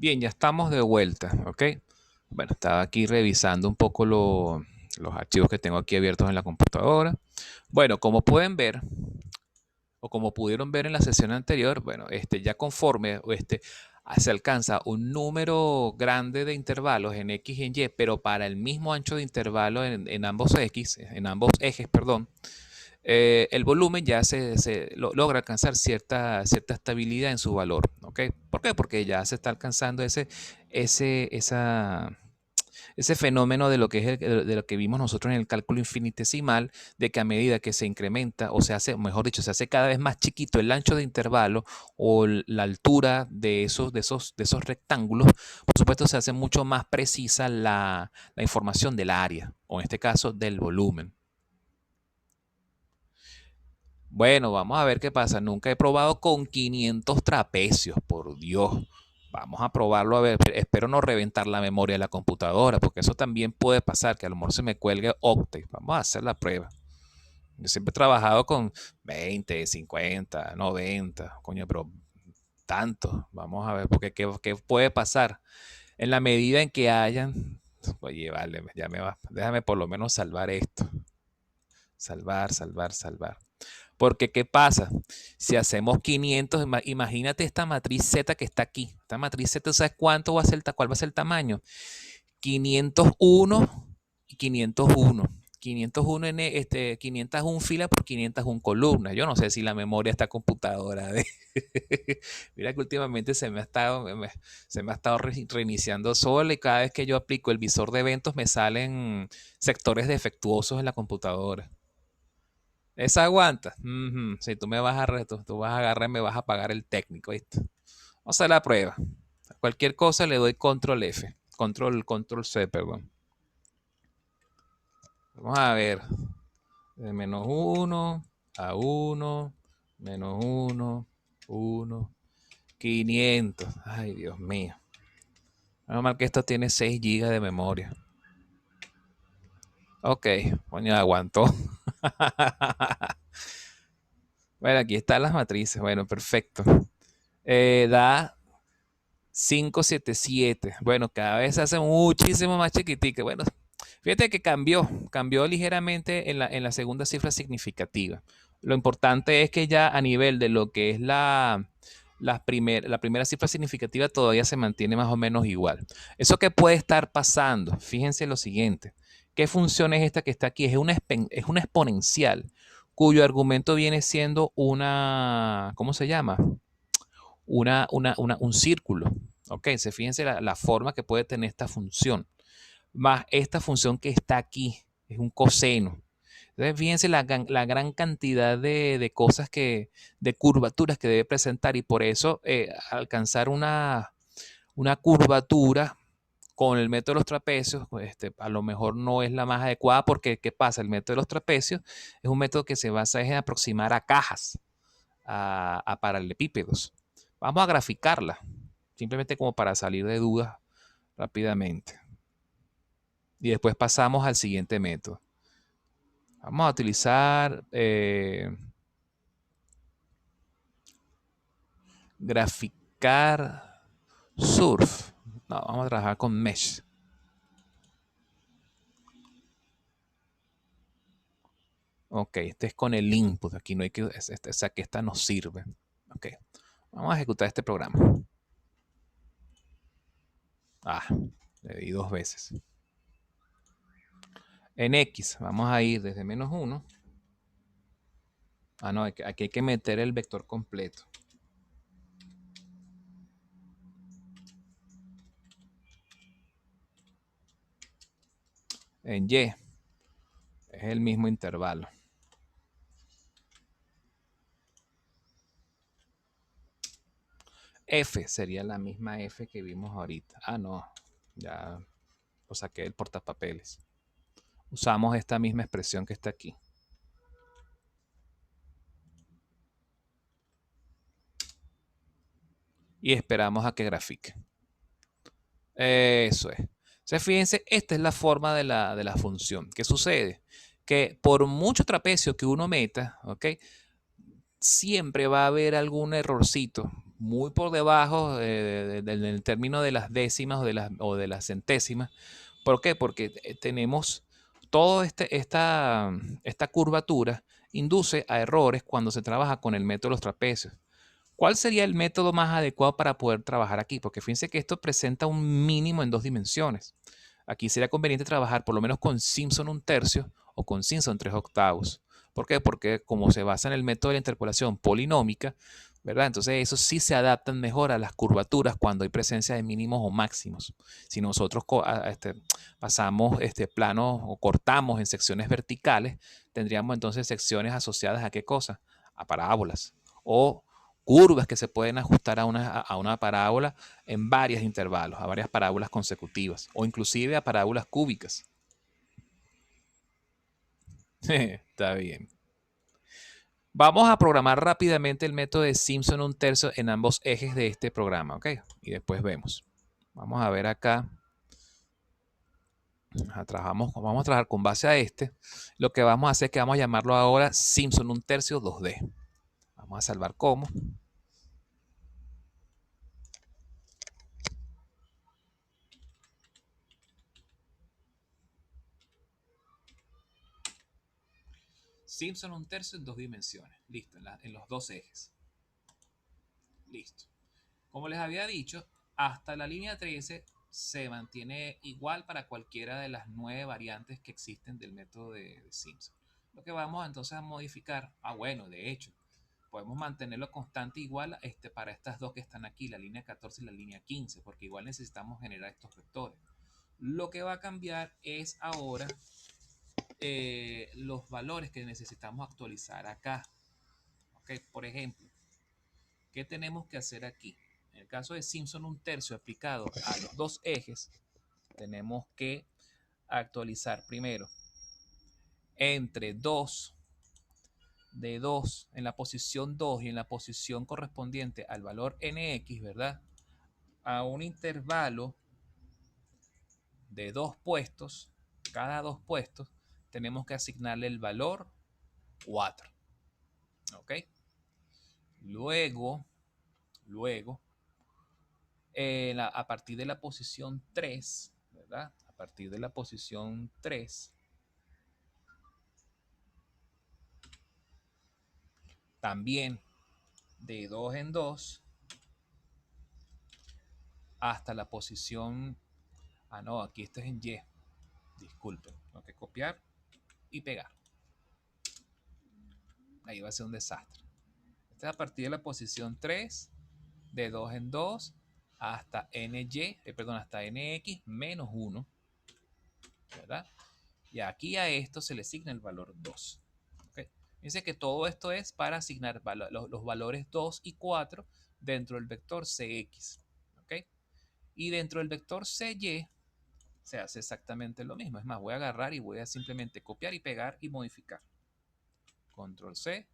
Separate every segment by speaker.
Speaker 1: Bien, ya estamos de vuelta, ¿ok? Bueno, estaba aquí revisando un poco los archivos que tengo aquí abiertos en la computadora. Bueno, como pueden ver, o como pudieron ver en la sesión anterior, bueno, ya conforme se alcanza un número grande de intervalos en X y en Y, pero para el mismo ancho de intervalo en ambos X, en ambos ejes, perdón, el volumen ya logra alcanzar cierta estabilidad en su valor. ¿Ok? ¿Por qué? Porque ya se está alcanzando ese, esa, ese fenómeno de lo que de lo que vimos nosotros en el cálculo infinitesimal, de que a medida que se incrementa o se hace, mejor dicho, se hace cada vez más chiquito el ancho de intervalo o la altura de esos rectángulos, por supuesto se hace mucho más precisa la información del área, o en este caso del volumen. Bueno, vamos a ver qué pasa. Nunca he probado con 500 trapecios, por Dios. Vamos a probarlo a ver. Espero no reventar la memoria de la computadora, porque eso también puede pasar, que a lo mejor se me cuelgue Octave. Vamos a hacer la prueba. Yo siempre he trabajado con 20, 50, 90, coño, pero tanto. Vamos a ver, porque ¿qué puede pasar? En la medida en que hayan... Oye, vale, ya me va. Déjame por lo menos salvar esto. Salvar, salvar, salvar. Porque, ¿qué pasa? Si hacemos 500, imagínate esta matriz Z que está aquí. Esta matriz Z, ¿sabes cuánto va a ser, cuál va a ser el tamaño? 501 y 501. 501 501 filas por 501 columnas. Yo no sé si la memoria de esta computadora. Mira que últimamente se me ha estado reiniciando sola y cada vez que yo aplico el visor de eventos me salen sectores defectuosos en la computadora. Esa aguanta. Ujú. Si tú vas a agarrar y me vas a pagar el técnico, ¿viste? Vamos a hacer la prueba. Cualquier cosa le doy control F. Control C, perdón. Vamos a ver. De menos 1 a 1, menos 1, 1, 500. Ay, Dios mío. Menos mal que esto tiene 6 GB de memoria. Ok, coño, aguantó. Bueno, aquí están las matrices. Bueno, perfecto. Da 577. Bueno, cada vez se hace muchísimo más chiquitica. Bueno, fíjate que cambió ligeramente en la segunda cifra significativa. Lo importante es que ya a nivel de lo que es la primera cifra significativa todavía se mantiene más o menos igual. ¿Eso qué puede estar pasando? Fíjense lo siguiente. ¿Qué función es esta que está aquí? Es una exponencial cuyo argumento viene siendo ¿cómo se llama? Un círculo. Ok, fíjense la forma que puede tener esta función. Más esta función que está aquí, es un coseno. Entonces, fíjense la gran cantidad de cosas de curvaturas que debe presentar y por eso alcanzar una curvatura con el método de los trapecios, pues, a lo mejor no es la más adecuada porque, ¿qué pasa? El método de los trapecios es un método que se basa en aproximar a cajas, a paralelepípedos. Vamos a graficarla, simplemente como para salir de dudas rápidamente. Y después pasamos al siguiente método. Vamos a utilizar graficar surf. No, vamos a trabajar con mesh. Ok, este es con el input. Aquí no hay que. O sea, que esta nos sirve. Ok, vamos a ejecutar este programa. Ah, le di 2 veces. En X, vamos a ir desde menos 1. Ah, no, aquí hay que meter el vector completo. En Y, es el mismo intervalo. F sería la misma F que vimos ahorita. Ah, no, ya lo saqué del portapapeles. Usamos esta misma expresión que está aquí. Y esperamos a que grafique. Eso es. Entonces, fíjense, esta es la forma de la función. ¿Qué sucede? Que por mucho trapecio que uno meta, ¿ok? Siempre va a haber algún errorcito. muy por debajo del término de las décimas o de las centésimas. ¿Por qué? Porque tenemos toda esta curvatura induce a errores cuando se trabaja con el método de los trapecios. ¿Cuál sería el método más adecuado para poder trabajar aquí? Porque fíjense que esto presenta un mínimo en 2 dimensiones. Aquí sería conveniente trabajar por lo menos con Simpson 1/3 o con Simpson 3/8. ¿Por qué? Porque como se basa en el método de la interpolación polinómica, ¿verdad? Entonces eso sí se adaptan mejor a las curvaturas cuando hay presencia de mínimos o máximos. Si nosotros pasamos planos o cortamos en secciones verticales, tendríamos entonces secciones asociadas a qué cosa? A parábolas o curvas que se pueden ajustar a una parábola en varios intervalos, a varias parábolas consecutivas o inclusive a parábolas cúbicas. Está bien. Vamos a programar rápidamente el método de Simpson 1/3 en ambos ejes de este programa, ¿ok? Y después vemos. Vamos a ver acá. Vamos a trabajar con base a este. Lo que vamos a hacer es que vamos a llamarlo ahora Simpson 1/3 2D. Vamos a salvar como. Simpson 1/3 en 2 dimensiones. Listo, en los dos ejes. Listo. Como les había dicho, hasta la línea 13 se mantiene igual para cualquiera de las 9 variantes que existen del método de Simpson. Lo que vamos entonces a modificar, bueno, de hecho, podemos mantenerlo constante igual para estas dos que están aquí, la línea 14 y la línea 15, porque igual necesitamos generar estos vectores. Lo que va a cambiar es ahora los valores que necesitamos actualizar acá. ¿Okay? Por ejemplo, ¿qué tenemos que hacer aquí? En el caso de Simpson 1/3 aplicado a los dos ejes, tenemos que actualizar primero entre 2 de 2 en la posición 2 y en la posición correspondiente al valor nx, ¿verdad? A un intervalo de 2 puestos, cada 2 puestos tenemos que asignarle el valor 4. ¿Ok? Luego, a partir de la posición 3, ¿verdad? A partir de la posición 3, también de 2 en 2 hasta la posición... no, aquí esto es en Y. Disculpen, tengo que copiar y pegar. Ahí va a ser un desastre. Este es a partir de la posición 3, de 2 en 2 hasta hasta nx menos 1, ¿verdad? Y aquí a esto se le asigna el valor 2. ¿Okay? Dice que todo esto es para asignar los valores 2 y 4 dentro del vector cx. ¿Okay? Y dentro del vector cy se hace exactamente lo mismo. Es más, voy a agarrar y voy a simplemente copiar y pegar y modificar. Control C,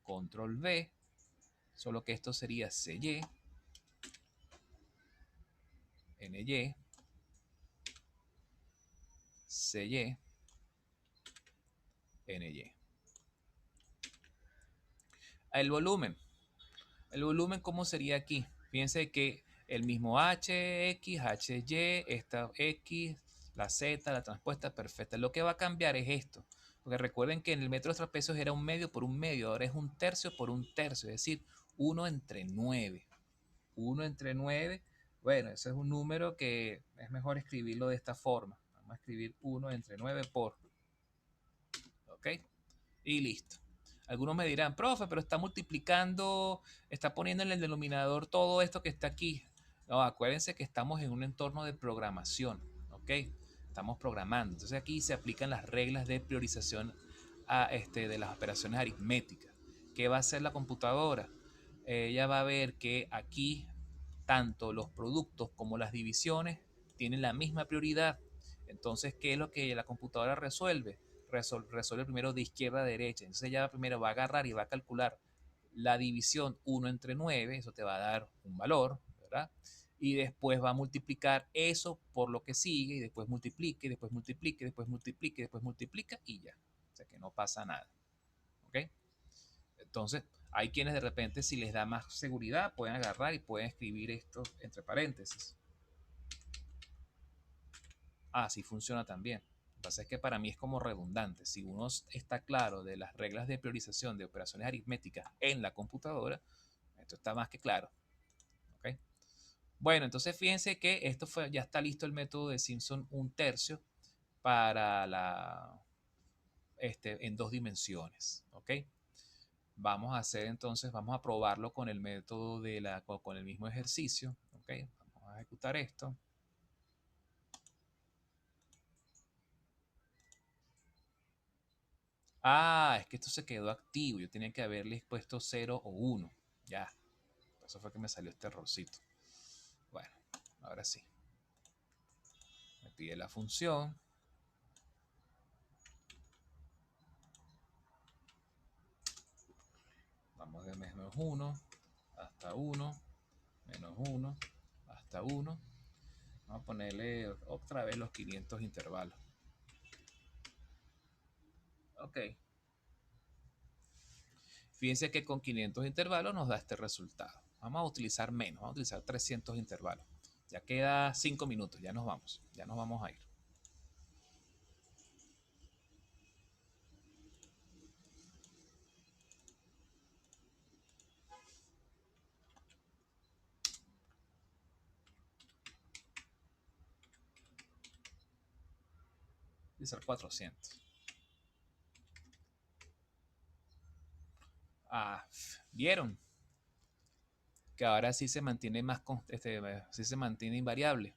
Speaker 1: Control V, solo que esto sería CY, NY, CY, NY. El volumen. El volumen, ¿cómo sería aquí? Fíjense que el mismo HX, HY, esta X, la Z, la transpuesta perfecta. Lo que va a cambiar es esto. Porque recuerden que en el metro de trapecios era 1/2 por 1/2. Ahora es 1/3 por 1/3. Es decir, 1/9. 1/9. Bueno, ese es un número que es mejor escribirlo de esta forma. Vamos a escribir 1/9 por. ¿Ok? Y listo. Algunos me dirán, profe, pero está multiplicando, está poniendo en el denominador todo esto que está aquí. No, acuérdense que estamos en un entorno de programación, ¿ok? Estamos programando. Entonces aquí se aplican las reglas de priorización de las operaciones aritméticas. ¿Qué va a hacer la computadora? Ella va a ver que aquí tanto los productos como las divisiones tienen la misma prioridad. Entonces, ¿qué es lo que la computadora resuelve? Resuelve primero de izquierda a derecha. Entonces ella primero va a agarrar y va a calcular la división 1/9, eso te va a dar un valor, ¿verdad? Y después va a multiplicar eso por lo que sigue, y después multiplique, después multiplique, después multiplique, después multiplica y ya. O sea que no pasa nada. ¿Ok? Entonces, Hay quienes de repente, si les da más seguridad, pueden agarrar y pueden escribir esto entre paréntesis. Sí funciona también. Lo que pasa es que para mí es como redundante. Si uno está claro de las reglas de priorización de operaciones aritméticas en la computadora, esto está más que claro. ¿Okay? Bueno, entonces fíjense que esto fue, ya está listo el método de Simpson 1/3 para en 2 dimensiones. ¿Ok? Vamos a hacer entonces, vamos a probarlo con el método con el mismo ejercicio. ¿Ok? Vamos a ejecutar esto. Es que esto se quedó activo. Yo tenía que haberle puesto 0 o 1. Ya. Eso fue que me salió este errorcito. Bueno, ahora sí. Me pide la función. Vamos de menos 1 hasta 1, menos 1 hasta 1. Vamos a ponerle otra vez los 500 intervalos. Ok. Fíjense que con 500 intervalos nos da este resultado. Vamos a utilizar menos, vamos a utilizar 300 intervalos. Ya queda 5 minutos, ya nos vamos a ir. Utilizar 400. ¿Vieron? Que ahora sí se mantiene sí se mantiene invariable.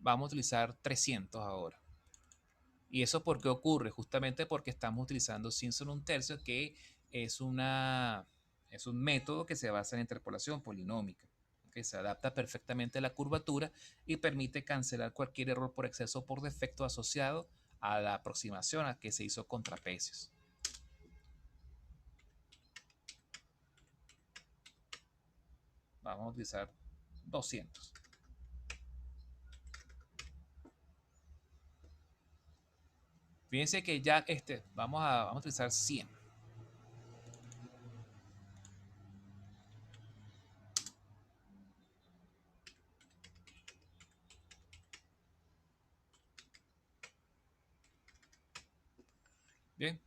Speaker 1: Vamos a utilizar 300 ahora. ¿Y eso por qué ocurre? Justamente porque estamos utilizando Simpson 1/3, que es, es un método que se basa en interpolación polinómica, que se adapta perfectamente a la curvatura y permite cancelar cualquier error por exceso o por defecto asociado a la aproximación a que se hizo con trapecios. Vamos a utilizar 200. Fíjense que ya vamos a utilizar 100. Bien.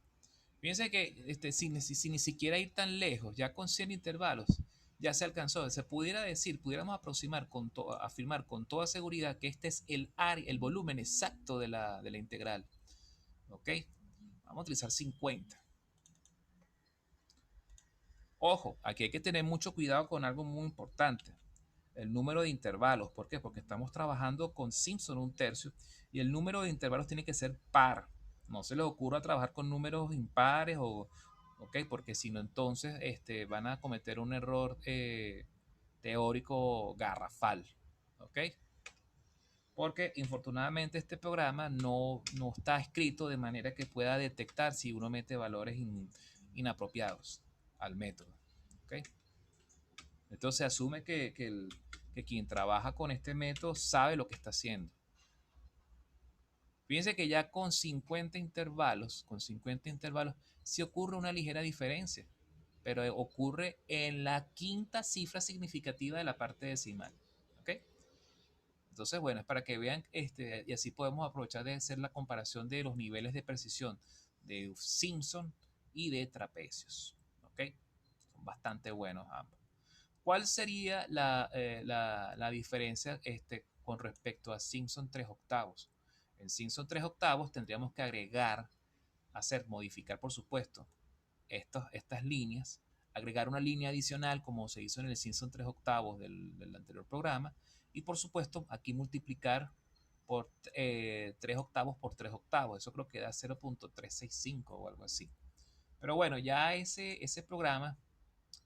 Speaker 1: Fíjense que sin ni siquiera ir tan lejos, ya con 100 intervalos, ya se alcanzó. Se pudiera decir, pudiéramos afirmar con toda seguridad que este es el volumen exacto de la integral. ¿Ok? Vamos a utilizar 50. Ojo, aquí hay que tener mucho cuidado con algo muy importante. El número de intervalos. ¿Por qué? Porque estamos trabajando con Simpson 1/3 y el número de intervalos tiene que ser par. No se les ocurra trabajar con números impares ok, porque si no entonces van a cometer un error teórico garrafal. ¿Ok? Porque infortunadamente este programa no está escrito de manera que pueda detectar si uno mete valores inapropiados al método. ¿Ok? Entonces se asume que quien trabaja con este método sabe lo que está haciendo. Fíjense que ya con 50 intervalos, sí ocurre una ligera diferencia, pero ocurre en la quinta cifra significativa de la parte decimal. ¿Ok? Entonces, bueno, es para que vean, y así podemos aprovechar de hacer la comparación de los niveles de precisión de Simpson y de trapecios. ¿Ok? Son bastante buenos ambos. ¿Cuál sería la diferencia con respecto a Simpson 3 octavos? En Simpson 3 octavos tendríamos que modificar por supuesto estas líneas, agregar una línea adicional como se hizo en el Simpson 3 octavos del anterior programa y por supuesto aquí multiplicar por 3 octavos por 3 octavos. Eso creo que da 0.365 o algo así. Pero bueno, ya ese programa,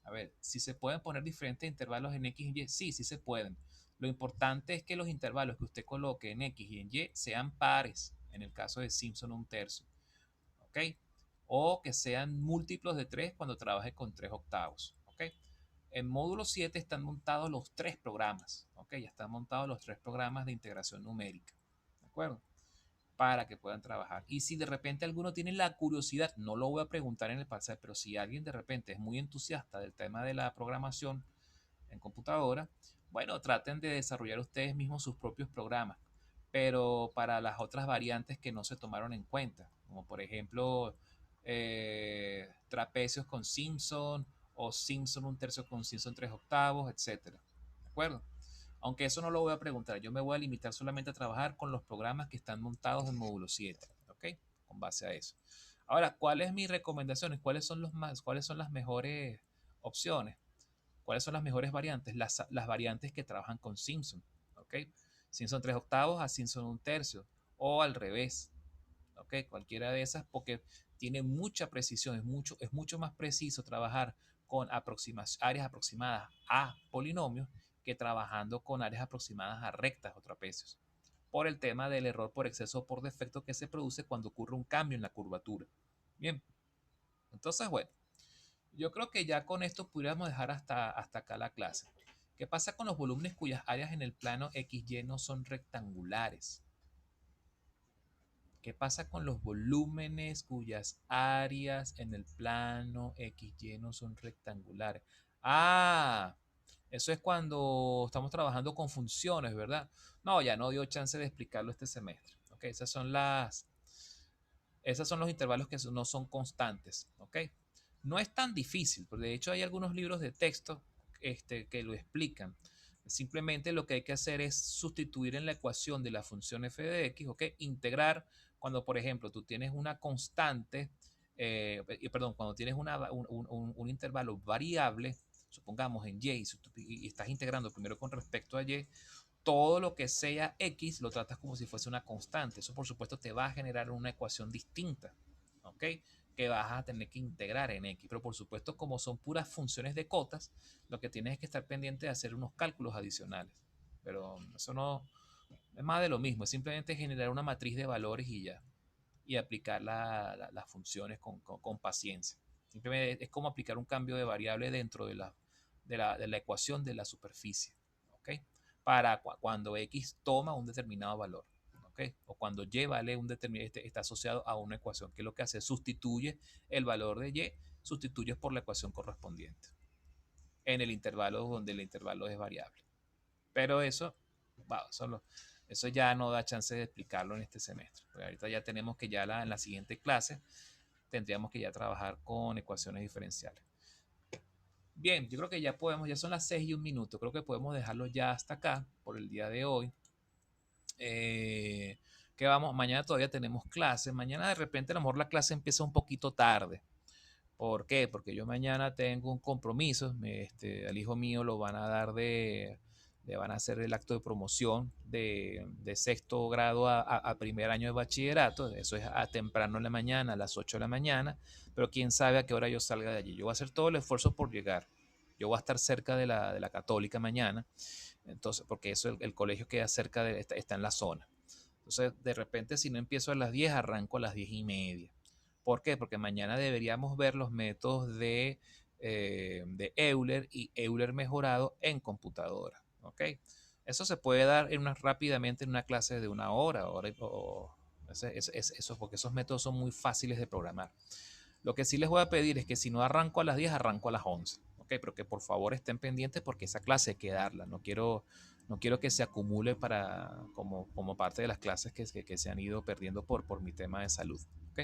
Speaker 1: a ver, si se pueden poner diferentes intervalos en X y Y, sí, sí se pueden. Lo importante es que los intervalos que usted coloque en X y en Y sean pares, en el caso de Simpson 1/3. ¿Ok? O que sean múltiplos de 3 cuando trabaje con 3 octavos. ¿Ok? En módulo 7 están montados los 3 programas. ¿Ok? Ya están montados los 3 programas de integración numérica. ¿De acuerdo? para que puedan trabajar. Y si de repente alguno tiene la curiosidad, no lo voy a preguntar en el parcial, pero si alguien de repente es muy entusiasta del tema de la programación en computadora, bueno, traten de desarrollar ustedes mismos sus propios programas, pero para las otras variantes que no se tomaron en cuenta, como por ejemplo trapecios con Simpson o Simpson un tercio con Simpson 3 octavos, etcétera. ¿De acuerdo? Aunque eso no lo voy a preguntar, yo me voy a limitar solamente a trabajar con los programas que están montados en módulo 7, ¿ok? Con base a eso. Ahora, ¿cuáles son mis recomendaciones? ¿Cuáles son las mejores opciones? ¿Cuáles son las mejores variantes? Las variantes que trabajan con Simpson, ¿ok? Simpson 3 octavos a Simpson un tercio, o al revés, ¿ok? Cualquiera de esas, porque tiene mucha precisión, es mucho más preciso trabajar con áreas aproximadas a polinomios que trabajando con áreas aproximadas a rectas o trapecios, por el tema del error por exceso o por defecto que se produce cuando ocurre un cambio en la curvatura. Bien, entonces, bueno, yo creo que ya con esto pudiéramos dejar hasta acá la clase. ¿Qué pasa con los volúmenes cuyas áreas en el plano XY no son rectangulares? ¿Qué pasa con los volúmenes cuyas áreas en el plano XY no son rectangulares? Ah, eso es cuando estamos trabajando con funciones, ¿verdad? No, ya no dio chance de explicarlo este semestre. Ok, esas son los intervalos que no son constantes. Ok, no es tan difícil, porque de hecho hay algunos libros de texto que lo explican. Simplemente lo que hay que hacer es sustituir en la ecuación de la función f de x, ¿ok? Integrar cuando, por ejemplo, tú tienes una constante, perdón, cuando tienes un intervalo variable, supongamos en y, y estás integrando primero con respecto a y, todo lo que sea x lo tratas como si fuese una constante. Eso, por supuesto, te va a generar una ecuación distinta, ¿ok? Que vas a tener que integrar en x. Pero, por supuesto, como son puras funciones de cotas, lo que tienes es que estar pendiente de hacer unos cálculos adicionales. Pero eso no es más de lo mismo, es simplemente generar una matriz de valores y ya. Y aplicar las funciones con paciencia. Simplemente es como aplicar un cambio de variable dentro de la ecuación de la superficie, ¿ok? Para cuando x toma un determinado valor, ¿ok? O cuando y vale está asociado a una ecuación, que lo que hace sustituye el valor de y, sustituye por la ecuación correspondiente en el intervalo donde el intervalo es variable. Pero eso ya no da chance de explicarlo en este semestre. Porque ahorita ya tenemos que en la siguiente clase tendríamos que ya trabajar con ecuaciones diferenciales. Bien, yo creo que ya son las 6 y un minuto. Creo que podemos dejarlo ya hasta acá por el día de hoy. Que vamos, mañana todavía tenemos clases. Mañana de repente a lo mejor la clase empieza un poquito tarde. ¿Por qué? Porque yo mañana tengo un compromiso. Al hijo mío le van a hacer el acto de promoción de sexto grado a primer año de bachillerato. Eso es a temprano en la mañana, a las 8 de la mañana. Pero quién sabe a qué hora yo salga de allí. Yo voy a hacer todo el esfuerzo por llegar. Yo voy a estar cerca de la Católica mañana. Entonces, porque eso el colegio queda cerca está en la zona. Entonces, de repente, si no empiezo a las 10, arranco a las 10:30. ¿Por qué? Porque mañana deberíamos ver los métodos de Euler y Euler mejorado en computadora. ¿Ok? Eso se puede dar rápidamente en una clase de una hora eso, porque esos métodos son muy fáciles de programar. Lo que sí les voy a pedir es que si no arranco a las 10, arranco a las 11. ¿Ok? Pero que por favor estén pendientes porque esa clase hay que darla. No quiero que se acumule como parte de las clases que se han ido perdiendo por mi tema de salud. ¿Ok?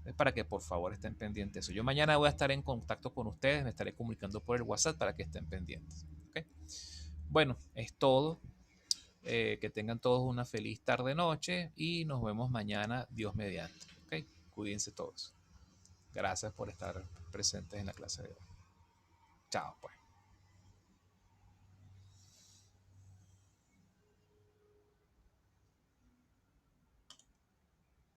Speaker 1: Es para que por favor estén pendientes de eso. Yo mañana voy a estar en contacto con ustedes, me estaré comunicando por el WhatsApp para que estén pendientes. ¿Ok? Bueno, es todo. Que tengan todos una feliz tarde-noche y nos vemos mañana, Dios mediante. ¿Ok? Cuídense todos. Gracias por estar presentes en la clase de hoy. Chao, pues.